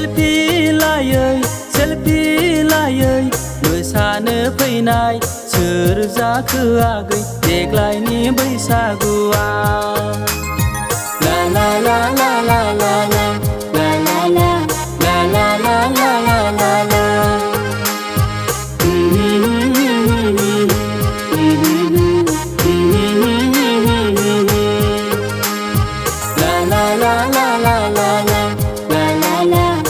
selfie लायै selfie लायै मोसानो फैनाय सोर जाखो आगै देग्लायनि बैसागुआ ला ला ला ला ला ला ला